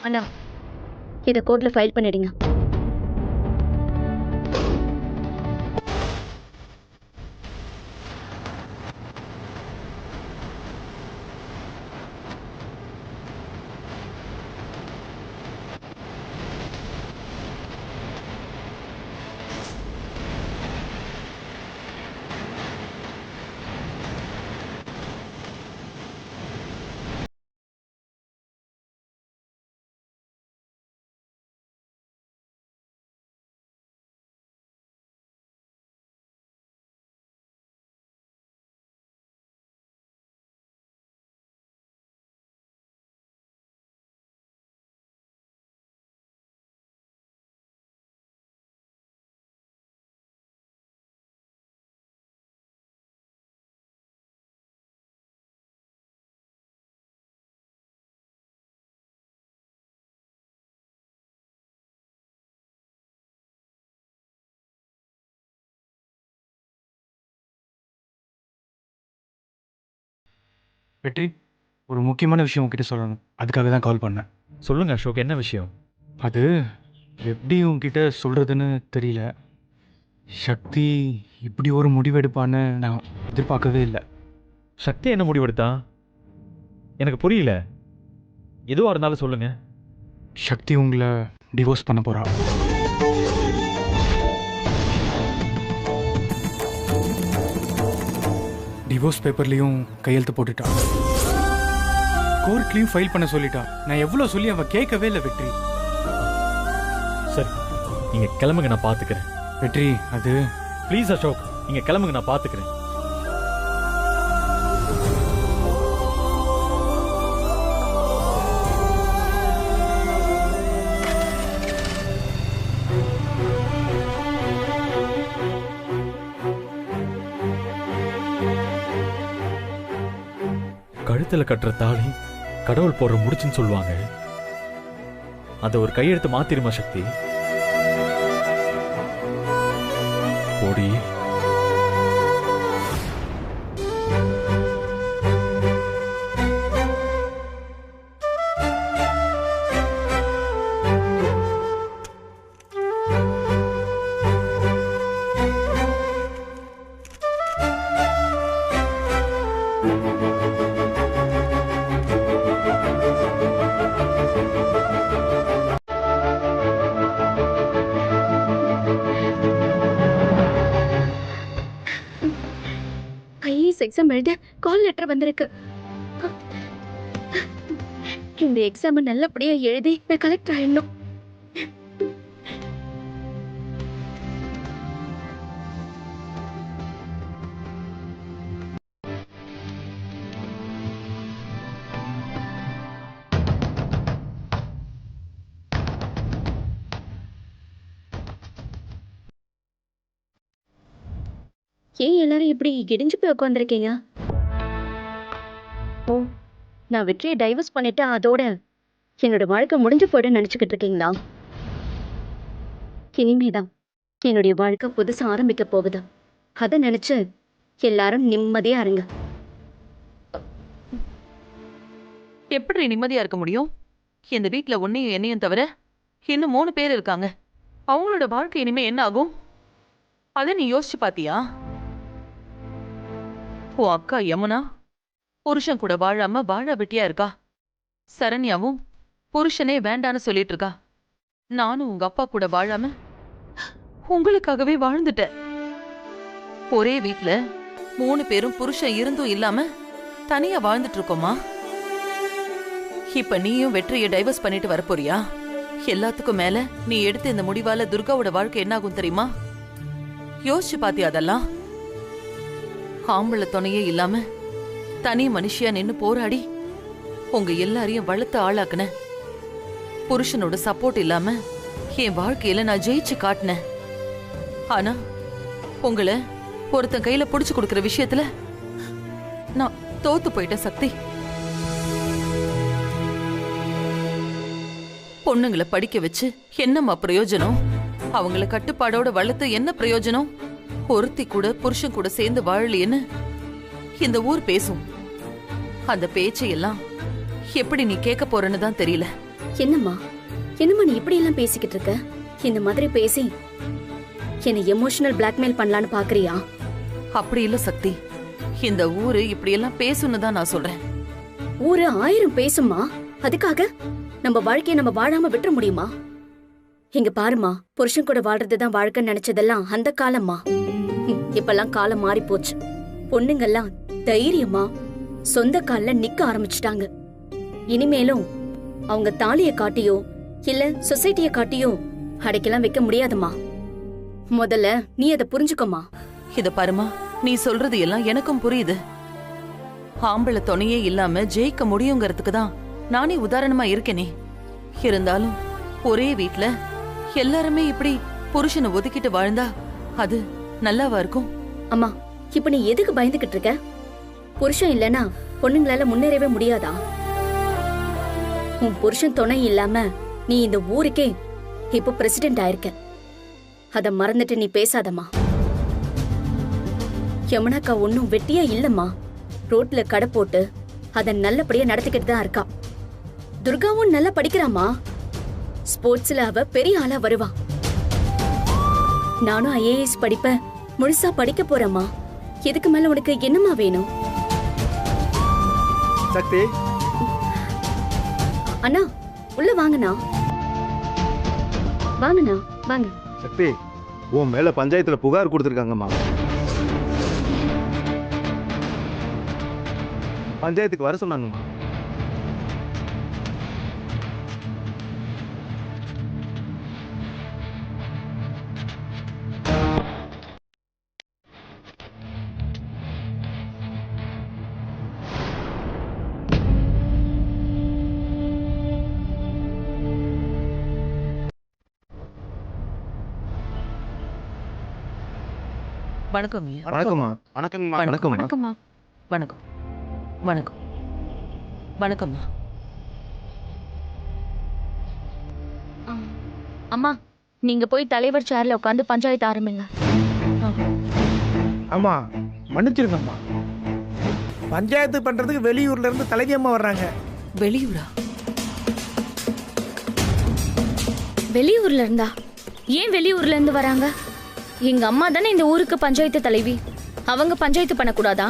அண்ணா, இதை கோர்ட்ல ஃபைல் பண்ணிடுங்க. வெற்றி, ஒரு முக்கியமான விஷயம் உங்ககிட்ட சொல்லணும். அதுக்காக தான் கால் பண்ணேன். சொல்லுங்க அசோக், என்ன விஷயம்? அது எப்படி உங்ககிட்ட சொல்கிறதுன்னு தெரியல. சக்தி இப்படி ஒரு முடிவெடுப்பான்னு நான் எதிர்பார்க்கவே இல்லை. சக்தி என்ன முடிவெடுத்தா? எனக்கு புரியல. எதுவாக இருந்தாலும் சொல்லுங்க. சக்தி உங்களை டிவோர்ஸ் பண்ண போகிறா. டிவோர்ஸ் பேப்பர்லேயும் கையெழுத்து போட்டுட்டா. கோர்ட்லேயும் ஃபைல் பண்ண சொல்லிட்டா. நான் எவ்வளோ சொல்லி அவள் கேட்கவே இல்லை வெற்றி. சரி, நீங்க கிளம்புங்க, நான் பார்த்துக்கிறேன். வெற்றி, அது ப்ளீஸ் அசோக், நீங்க கிளம்புங்க, நான் பார்த்துக்கிறேன். கழுத்துல கட்டுற தாலி கடவுள் போடுற முடிச்சுன்னு சொல்லுவாங்க. அதை ஒரு கையெழுத்து மாத்திருமா சக்தி? போடி. ஐஏஎஸ் எக்ஸாம் எழுத கால் லெட்டர் வந்திருக்கு. இந்த எக்ஸாம் நல்லபடியா எழுதி நான் கலெக்டர் ஆயிடணும். ஏன் எல்லாரும் இப்படி இடிஞ்சு போய் உட்காந்துருக்கீங்க? ஓ, நான் வெற்றியை டைவர்ஸ் பண்ணிட்டு அதோட என்னோட வாழ்க்கை முடிஞ்சு போயிடுன்னு நினைச்சுக்கிட்டு இருக்கீங்களா? இனிமேதான் என்னுடைய வாழ்க்கை புதுசா ஆரம்பிக்க போகுது. அதை நினைச்சு எல்லாரும் நிம்மதியா இருங்க. எப்படி நிம்மதியா இருக்க முடியும்? இந்த வீட்டுல உன்னையும் என்னையும் தவிர இன்னும் 3 பேர் இருக்காங்க. அவங்களோட வாழ்க்கை இனிமே என்ன ஆகும்? அதை நீ யோசிச்சு பாத்தியா? உன் அக்கா யமுனா புருஷன் கூட வாழாம வாழ வெட்டியா இருக்கா. சரண்யாவும் புருஷனே வேண்டான்னு சொல்லிட்டு இருக்கா. நானும் உங்க அப்பா கூட வாழாம உங்களுக்காகவே வாழ்ந்துட்டேன். ஒரே வீட்டுல 3 பேரும் புருஷன் இருந்தும் இல்லாம தனியா வாழ்ந்துட்டு இருக்கோமா? இப்ப நீயும் வெற்றியை டைவர்ஸ் பண்ணிட்டு வரப்போறியா? எல்லாத்துக்கும் மேல நீ எடுத்த இந்த முடிவால துர்காவோட வாழ்க்கை என்ன ஆகும் தெரியுமா? யோசிச்சு பாத்தியா அதெல்லாம்? ஆம்பளை துணையே இல்லாம தனி மனுஷியா நின்னு போராடி உங்க எல்லாரையும் வளர்த்து ஆளாக்குன. புருஷனோட சப்போர்ட் இல்லாம என் வாழ்க்கையில நான் ஜெயிச்சு காட்டினேன். ஆனா உங்களை ஒருத்தன் கையில புடிச்சு கொடுக்கற விஷயத்துல நான் தோத்து போயிட்டேன் சக்தி. பொண்ணுங்களை படிக்க வச்சு என்னம்மா பிரயோஜனம்? அவங்கள கட்டுப்பாடோட வளர்த்து என்ன பிரயோஜனம்? ஒருத்தி கூட புருஷன் கூட சேர்ந்து வாழலையேன்னு இந்த ஊர் பேசும். அந்த பேச்சையெல்லாம் எப்படி நீ கேட்க போறன்னு தான் தெரியல. என்னம்மா என்னம்மா நீ இப்படி எல்லாம் பேசிக்கிட்டு இருக்க? இந்த மாதிரி பேசி என்ன எமோஷனல் பிளாக்மெயில் பண்ணலான்னு பாக்குறியா? அப்படி இல்ல சக்தி, இந்த ஊரு இப்படி எல்லாம் பேசுன்னு தான் நான் சொல்றேன். ஊரு 1000 பேசும்மா, அதுக்காக நம்ம வாழ்க்கைய நம்ம வாழாம விட்டுற முடியுமா? இங்க பாருமா, புருஷன் கூட வாழ்றதுதான் வாழ்க்கைன்னு நினைச்சதெல்லாம் அந்த காலம்மா. இப்பெல்லாம் காலம் மாறி போச்சு. பொண்ணுங்கெல்லாம் தைரியமா சொந்த கால்ல நிக்க ஆரம்பிச்சுட்டாங்க. இனிமேலும் அவங்க தாலிய காட்டியோ இல்ல சொசைட்டிய காட்டியோ அடைக்கெல்லாம் வைக்க முடியாதுமா. முதல்ல நீ அதை புரிஞ்சுக்கோமா. இத பாருமா, நீ சொல்றது எல்லாம் எனக்கும் புரியுது. ஆம்பளை துணையே இல்லாம ஜெயிக்க முடியுங்கிறதுக்கு தான் நானே உதாரணமா இருக்கேனே. இருந்தாலும் ஒரே வீட்ல எல்லாருமே இப்படி புருஷனை ஒதுக்கிட்டு வாழ்ந்தா அது நல்லாவா இருக்கும்? அம்மா, இப்ப நீ எதுக்கு பயந்துகிட்டு இருக்க? புருஷன் இல்லனா பொண்ணுங்களால முன்னேறவே முடியாதா? உன் புருஷன் துணை இல்லாம நீ இந்த ஊருக்கே இப்ப பிரசிடென்ட் ஆயிருக்க. அத மறந்துட்டு நீ பேசாதம்மா. யமுனாக்கா ஒன்னும் வெட்டியா இல்லம்மா. ரோட்ல கடை போட்டு அத நல்லபடியா நடத்திக்கிட்டு தான் இருக்கா. துர்காவும் நல்லா படிக்கிறாமா. ஸ்போர்ட்ஸ்ல அவ பெரிய ஆளா வருவா. நானும் ஐஏஎஸ் படிப்ப முழுசா படிக்க போறேம்மா. இதுக்கு மேல உனக்கு என்னமா வேணும்? சக்தி, அண்ணா உள்ள வாங்கண்ணா. வாங்கண்ணா வாங்க. சக்தி, உன் மேல பஞ்சாயத்துல புகார் கொடுத்துருக்காங்கம்மா. பஞ்சாயத்துக்கு வர சொன்னாங்கம்மா. வணக்கம். வணக்கம்மா. வணக்கங்கம்மா. வணக்கம். வணக்கம்மா. வணக்கம். வணக்கம். வணக்கம்மா. அம்மா, நீங்க போய் தலைவர் சேர்ல உட்காந்து பஞ்சாயத்து ஆரம்பிங்க. ஆமா, மன்னிச்சிருங்கம்மா. பஞ்சாயத்து பண்றதுக்கு வெளியூர்ல இருந்து தலைவி அம்மா வர்றாங்க. வெளியூரா? வெளியூர்ல இருந்தா? ஏன் வெளியூர்ல இருந்து வராங்க? எங்க அம்மா தானே இந்த ஊருக்கு பஞ்சாயத்து தலைவி. அவங்க பஞ்சாயத்து பண்ணக்கூடாதா?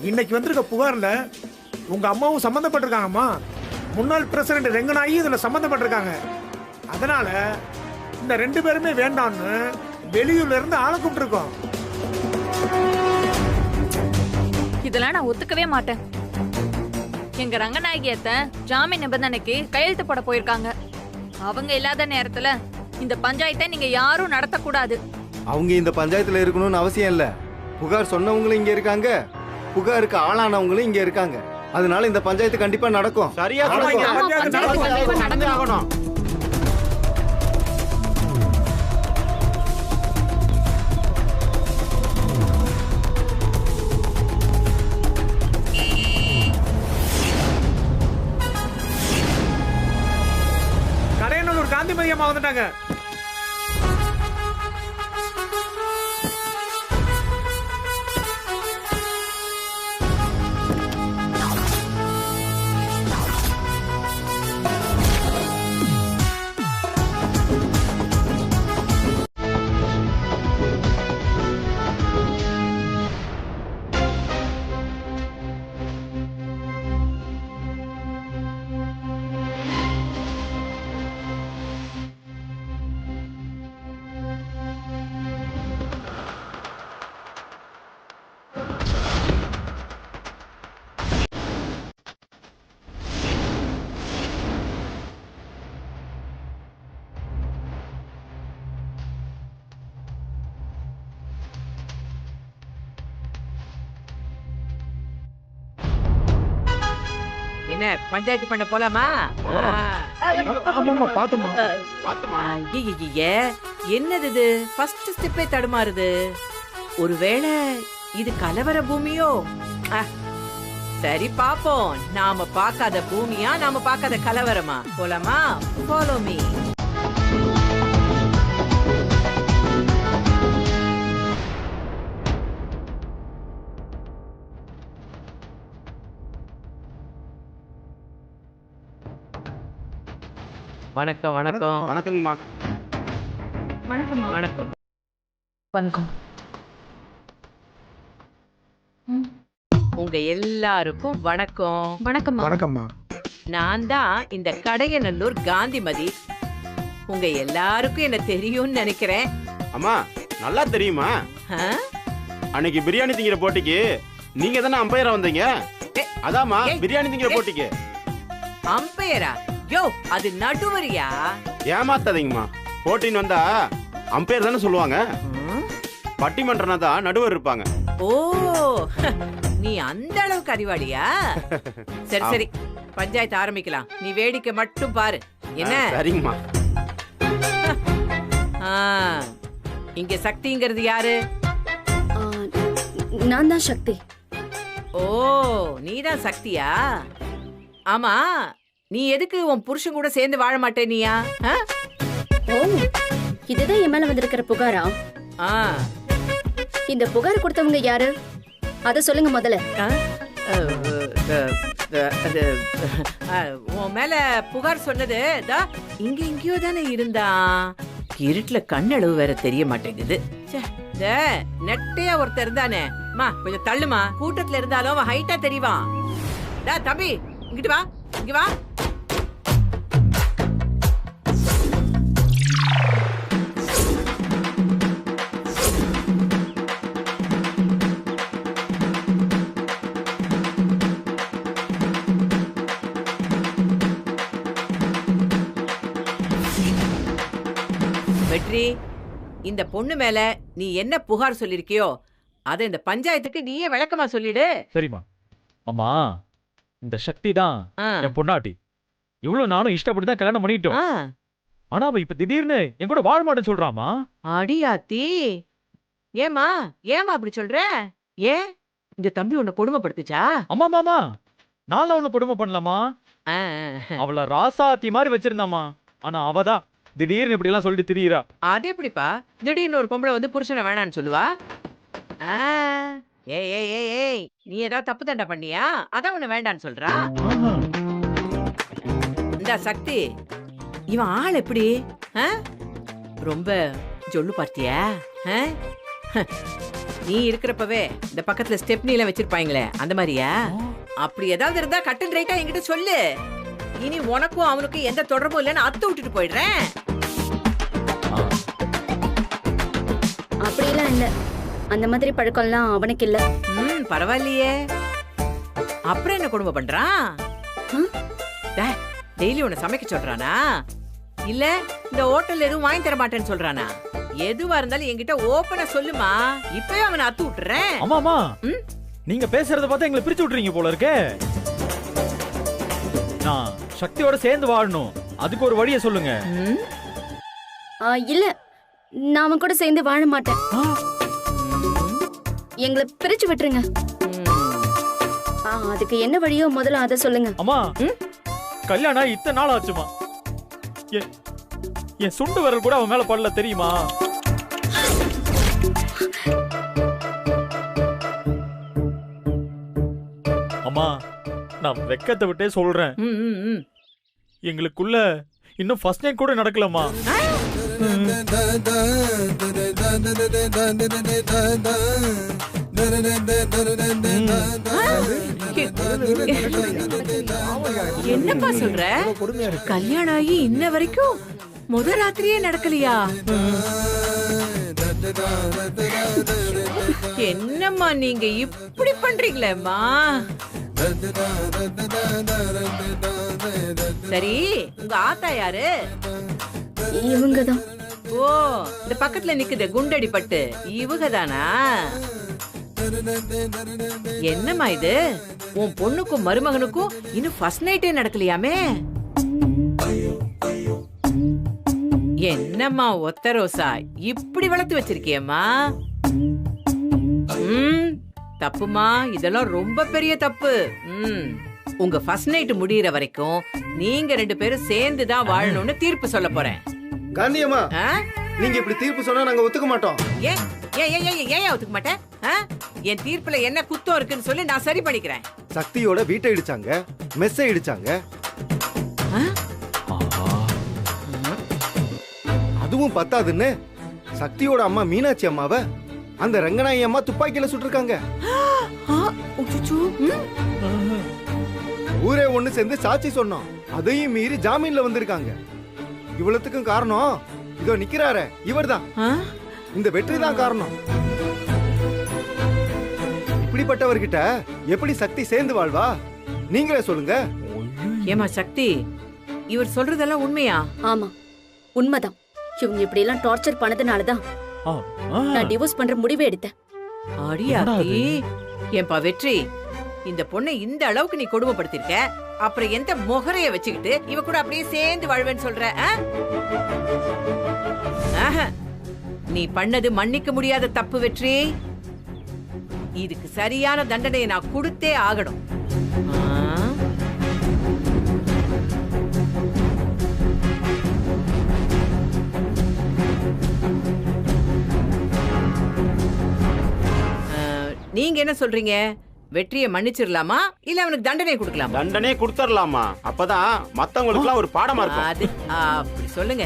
இன்னைக்கு வந்திருக்க புகார்ல உங்க அம்மாவும் சம்பந்தப்பட்டிருக்காங்கம்மா. முன்னாள் பிரசிடென்ட் ரெங்கநாயகி இதுல சம்பந்தப்பட்டிருக்காங்க. அதனால இந்த 2 பேருமே வேண்டாம்னு வெளியூர்ல இருந்து ஆளை கூப்பிட்டுருக்கோம். இதெல்லாம் நான் ஒத்துக்கவே மாட்டேன். எங்க ரங்கநாயகியத்தை ஜாமீன் நிபந்தனைக்கு கையெழுத்து போட போயிருக்காங்க. அவங்க இல்லாத நேரத்துல இந்த பஞ்சாயத்தை நீங்க யாரும் நடத்தக்கூடாது. அவங்க இந்த பஞ்சாயத்துல இருக்கணும்னு அவசியம் இல்ல. புகார் சொன்னவங்களும் இங்க இருக்காங்க, புகாருக்கு ஆளானவங்களும் இங்க இருக்காங்க. அதனால இந்த பஞ்சாயத்து கண்டிப்பா நடக்கும். சரியா ஆமா, சொன்னீங்க. ஆமா, பஞ்சாயத்து கண்டிப்பா நடந்தே ஆகணும். கடையனூர் காந்திமதி அம்மா வந்துட்டாங்க. என்ன பஞ்சாயத்து பண்ண போலாமா? ஆமாம்மா, பாத்துமா. ஐயே, என்னது இது? ஃபர்ஸ்ட் ஸ்டெப்பே தடுமாறுது. ஒருவேளை இது கலவர பூமியோ? சரி பாப்போம். நாம பார்க்காத பூமியா, நாம பார்க்காத கலவரமா? போலாமா? Follow me. வணக்கம் வணக்கம் வணக்கங்கம்மா. வணக்கம் வணக்கம் வணக்கம். உங்க எல்லாருக்கும் வணக்கம். வணக்கம்மா. வணக்கம்மா. நான் தான் இந்த கடையநல்லூர் காந்திமதி. உங்க எல்லாருக்கும் என்ன தெரியும்னு நினைக்கிறேன். அம்மா நல்லா தெரியுமா? ஆ? அன்னைக்கு பிரியாணி திங்கிற போட்டிக்கு நீங்க தானே அம்பையரா வந்தீங்க? ஏ, அதாம்மா ஏய், பிரியாணி திங்கிற ஏய். போட்டிக்கு. அம்பையரா? யோ, அது நடுவரியா? ஏமாத்தாதீங்கம்மா. போட்டின்னு வந்தா அம்பையர் தானே சொல்லுவாங்க. பட்டிமன்றம்னா தான் நடுவர் இருப்பாங்க. ஓ, நீ அந்த அளவுக்கு அறிவாளியா? சரி சரி, பஞ்சாயத்து ஆரம்பிக்கலாம். நீ வேடிக்கை மட்டும் பாரு. என்ன? சரிங்கம்மா. ஆ, இங்க சக்திங்கிறது யாரு? ஆ, நான் தான் சக்தி. ஓ, நீதான் சக்தியா? ஆமா, நீ எதுக்கு உன் புருஷன் கூட சேர்ந்து வாழ மாட்டேனியா? ஓ, இதுதான் என் மேல வந்திருக்கிற புகாரா? இந்த புகார் கொடுத்தவங்க யாரு? அத சொல்லுங்க முதல்ல. உன் மேல புகார் சொன்னது இங்க எங்கேயோ தானே இருந்தான். இருட்டுல கண்ணளவு வேற தெரிய மாட்டேங்குது. இந்த நெட்டையா ஒருத்தர் இருந்தானே, மா கொஞ்சம் தள்ளுமா. கூட்டத்துல இருந்தாலும் அவன் ஹைட்டா தெரியவான். தம்பி இங்கிட்டு வா, இங்க வா. வெற்றி, இந்த பொண்ணு மேல நீ என்ன புகார் சொல்லிருக்கியோ அத இந்த பஞ்சாயத்துக்கு நீயே விளக்கமா சொல்லிடு. சரிம்மா. அம்மா, இந்த சக்தி தான் ஆ. என் பொண்டாட்டி. இவ்வளவு நானும் இஷ்டப்பட்டு தான் கல்யாணம் பண்ணிட்டோம். ஆ. ஆனா அவ இப்ப திடீர்னு என் கூட வாழ மாட்டேன்னு சொல்றாமா. அடியாத்தி, ஏமா அப்படி சொல்ற? ஏன் இந்த தம்பி உன்னை கொடுமைப்படுத்துச்சா? அம்மா மாமா, நான் உன்னை கொடுமை பண்ணலாமா? ஆ, அவள ராசாத்தி மாதிரி வச்சிருந்தாமா. ஆனா அவதான் திடீர்னு இப்படி எல்லாம் சொல்லிட்டு திரியிறா. அது எப்படிப்பா திடீர்னு ஒரு பொம்பளை வந்து புருஷனை வேணான்னு சொல்லுவா? ஆ, ஏய் ஏய் ஏய் ஏய், நீ ஏதாவது தப்பு தண்டை பண்ணியா? அதான் உன்னை வேண்டான்னு சொல்றா. இந்த சக்தி, இவன் ஆள் எப்படி? ஆ? ரொம்ப ஜொல்லு பார்த்தியா? ஆ? நீ இருக்கிறப்பவே இந்த பக்கத்துல ஸ்டெப்னி எல்லாம் வச்சிருப்பாங்களே, அந்த மாதிரியா? அப்படி ஏதாவது இருந்தா கட்டன் ரைட்டா என்கிட்ட சொல்லு. இனி உனக்கும் அவனுக்கும் எந்த தொடர்பும் இல்லைன்னு அத்து விட்டுட்டு போயிடுறேன். அப்படியெல்லாம் இல்ல. அந்த மாதிரி பழக்கம்லாம் அவனுக்கு இல்ல. பரவாயில்லையே. அப்புறம் என்ன குடும்பம் பண்றான்? டெய்லி உன்னை சமைக்க சொல்றானா? இல்ல இந்த ஹோட்டல்ல எதுவும் வாங்கி தர மாட்டேன்னு சொல்றானா? எதுவா இருந்தாலும் என்கிட்ட ஓபனா சொல்லுமா. இப்பவே அவனை அத்து விட்டுறேன். ஆமாமா, நீங்க பேசுறத பார்த்தா எங்களை பிரிச்சு விட்டுறீங்க போல இருக்கே. நான் சக்தியோட சேர்ந்து வாழணும், அதுக்கு ஒரு வழியை சொல்லுங்க. இல்ல, நான் அவன் கூட சேர்ந்து வாழ மாட்டேன். எங்களை பிரிச்சு விட்டுருங்க. அதுக்கு என்ன வழியோ முதல்ல அத சொல்லுங்க. அம்மா, கல்யாணம் இத்தனை நாள் ஆச்சுமா. என் சுண்டு விரல் கூட அவன் மேல படல தெரியுமா? அம்மா, நான் வெக்கத்தை விட்டே சொல்றேன். எங்களுக்குள்ள இன்னும் ஃபர்ஸ்ட் நைட் கூட நடக்கலம்மா. என்னப்பா சொல்ற? கல்யாணம் ஆகி இன்ன வரைக்கும் முத ராத்திரியே நடக்கலையா? என்னம்மா நீங்க இப்படி பண்றீங்களேம்மா? சரி, உங்க ஆத்தா யாரு? இவங்கதான். ஓ, இந்த பக்கத்துல நிக்குது குண்டடி பட்டு, இவங்கதானா? என்னம்மா இது, உன் பொண்ணுக்கும் மருமகனுக்கும் இன்னும் ஃபர்ஸ்ட் நைட்டே நடக்கலையாமே? என்னம்மா ஒத்த ரோசா இப்படி வளர்த்து வச்சிருக்கியம்மா? தப்புமா, இதெல்லாம் ரொம்ப பெரிய தப்பு. உங்க ஃபர்ஸ்ட் நைட் முடியற வரைக்கும் நீங்க ரெண்டு பேரும் சேர்ந்து தான் வாழணும்னு தீர்ப்பு சொல்ல போறேன். காந்தியம்மா, நீங்க இப்படி தீர்ப்பு சொன்னா நாங்க ஒத்துக்க மாட்டோம். ஏன் ஒத்துக்க மாட்டேன்? என் தீர்ப்புல என்ன குத்தம் இருக்குன்னு சொல்லி நான் சரி பண்ணிக்கிறேன். சக்தியோட வீட்டை இடிச்சாங்க, மெஸ்ஸை இடிச்சாங்க. அதுவும் பத்தாதுன்னு சக்தியோட அம்மா மீனாட்சி அம்மாவை அந்த ரங்கநாயகி அம்மா துப்பாக்கியில சுட்டிருக்காங்க. ஊரே ஒண்ணு சேர்ந்து சாட்சி சொன்னோம். அதையும் மீறி ஜாமீன்ல வந்திருக்காங்க. இவ்வளவுக்கும் காரணம் இதோ நிக்கிறாரே இவர்தான். இந்த வெற்றி தான் காரணம். இப்படிப்பட்டவர்கிட்ட எப்படி சக்தி சேர்ந்து வாழ்வா? நீங்களே சொல்லுங்க. ஏமா சக்தி, இவர் சொல்றதெல்லாம் உண்மையா? ஆமா, உண்மைதான். இவங்க இப்படி எல்லாம் டார்ச்சர் பண்ணதுனாலதான் நான் டிவோர்ஸ் பண்ற முடிவே எடுத்தேன். அடியாத்தி, ஏன்பா வெற்றி, இந்த பொண்ணை இந்த அளவுக்கு நீ கொடுமைப்படுத்திருக்க, அப்புறம் எந்த முகரைய வச்சுக்கிட்டு இவ கூட அப்படியே சேர்ந்து வாழ்வேன்னு சொல்ற? நீ பண்ணது மன்னிக்க முடியாத தப்பு வெற்றி. இதுக்கு சரியான தண்டனையை நான் கொடுத்தே ஆகணும். நீங்க என்ன சொல்றீங்க? வெற்றியை மன்னிச்சிடலாமா இல்ல அவனுக்கு தண்டனை கொடுக்கலாமா? தண்டனை கொடுத்துடலாமா? அப்பதான் மத்தவங்களுக்கு ஒரு பாடமா இருக்கும். அது அப்படி சொல்லுங்க.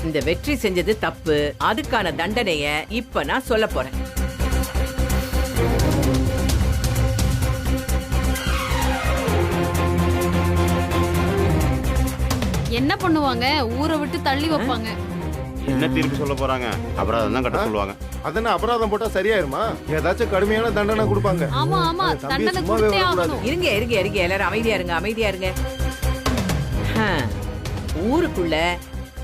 இந்த வெற்றி செஞ்சது தப்பு, அதுக்கான தண்டனைய இப்ப நான் சொல்ல போறேன். என்ன பண்ணுவாங்க? ஊரை விட்டு தள்ளி வைப்பாங்க. என்ன தீர்ப்பு சொல்ல போறாங்க? அபராதம் தான் கட்ட சொல்லுவாங்க. அதன அபராதம் போட்டா சரியாயிருமா? ஏதாச்சும் கடுமையான தண்டனை கொடுப்பாங்க. ஆமா ஆமா, தண்டனை கொடுத்தே ஆகணும். இருங்க இருங்க இருங்க, எல்லாரும் அமைதியா இருங்க, அமைதியா இருங்க. ஊருக்குள்ள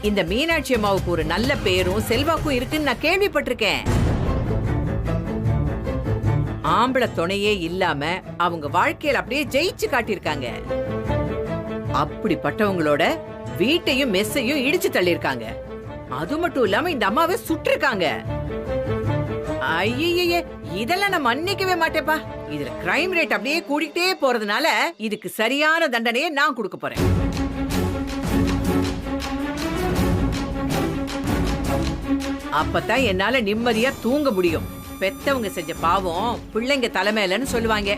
இந்த மீனாட்சி அம்மாவுக்கு ஒரு நல்ல பேரும் செல்வாக்கும் இருக்குன்னு நான் கேள்விப்பட்டிருக்கேன். ஆம்பளை துணையே இல்லாம அவங்க வாழ்க்கையில அப்படியே ஜெயிச்சு காட்டியிருக்காங்க. அப்படிப்பட்டவங்களோட வீட்டையும் மெஸ்ஸையும் இடிச்சு தள்ளியிருக்காங்க. அது மட்டும் இல்லாம இந்த அம்மாவை சுட்டிருக்காங்க. ஐயே, இதெல்லாம் நான் மன்னிக்கவே மாட்டேப்பா. இதுல கிரைம் ரேட் அப்படியே கூடிக்கிட்டே போறதுனால இதுக்கு சரியான தண்டனையை நான் கொடுக்க போறேன். அப்பதான் என்னால நிம்மதியா தூங்க முடியும். பெத்தவங்க செஞ்ச பாவம் பிள்ளைங்க தலைமையிலன்னு சொல்லுவாங்க.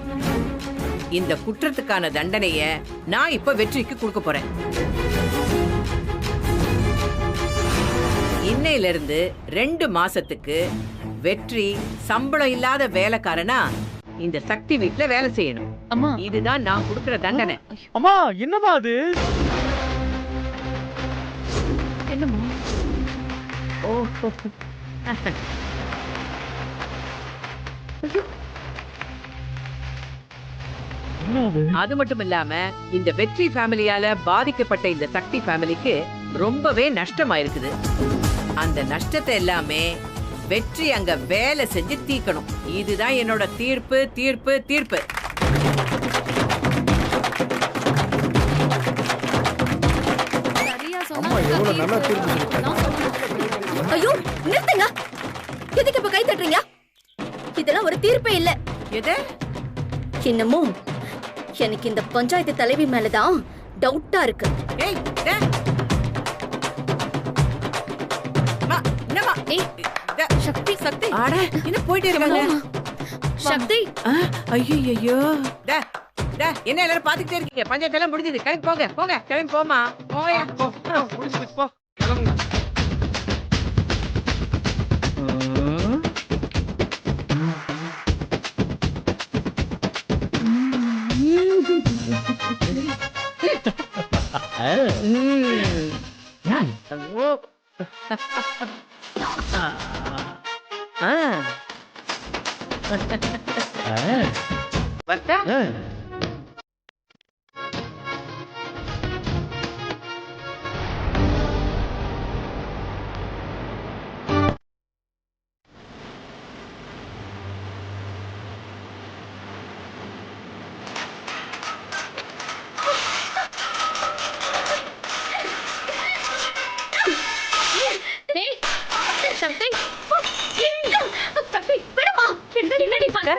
இந்த குற்றத்துக்கான தண்டனைய நான் இப்ப வெற்றிக்கு கொடுக்க போறேன். இன்னையில இருந்து 2 மாசத்துக்கு வெற்றி சம்பளம் இல்லாத வேலைக்காரனா இந்த சக்தி வீட்டுல வேலை செய்யணும். அம்மா, இதுதான் நான் கொடுக்கிற தண்டனை. அம்மா, என்னமா அது? என்னம்மா? ஓ, அது மட்டும் இல்லாம இந்த வெற்றி ஃபேமிலியால பாதிக்கப்பட்ட இந்த சக்தி ஃபேமிலிக்கு ரொம்பவே நஷ்டமாயிருக்குது. அந்த நஷ்டத்தை எல்லாமே வெற்றி அங்க வேலை செஞ்சு தீக்கணும். இதுதான் என்னோட தீர்ப்பு தீர்ப்பு தீர்ப்பு. ஐயோ, நிறுத்துங்க. எதுக்கு இப்ப கை தட்டுறீங்க? இதெல்லாம் ஒரு தீர்ப்பே இல்ல. எது? இன்னமும் எனக்கு இந்த பஞ்சாயத்து தலைவி மேலதான் டவுட்டா இருக்கு. ஏய், சக்தி சக்தி, ஆட என்ன போயிட்டே இருக்காங்க? சக்தி, ஐயோ, என்ன எல்லாரும் பாத்துக்கிட்டே இருக்கீங்க? பஞ்சாயத்து எல்லாம் முடிஞ்சது. கிளம்பி போங்க, போங்க, கிளம்பி போமா, போயா. போ. சக்தி, சக்தி, விடுமா. என்னடி பண்ண?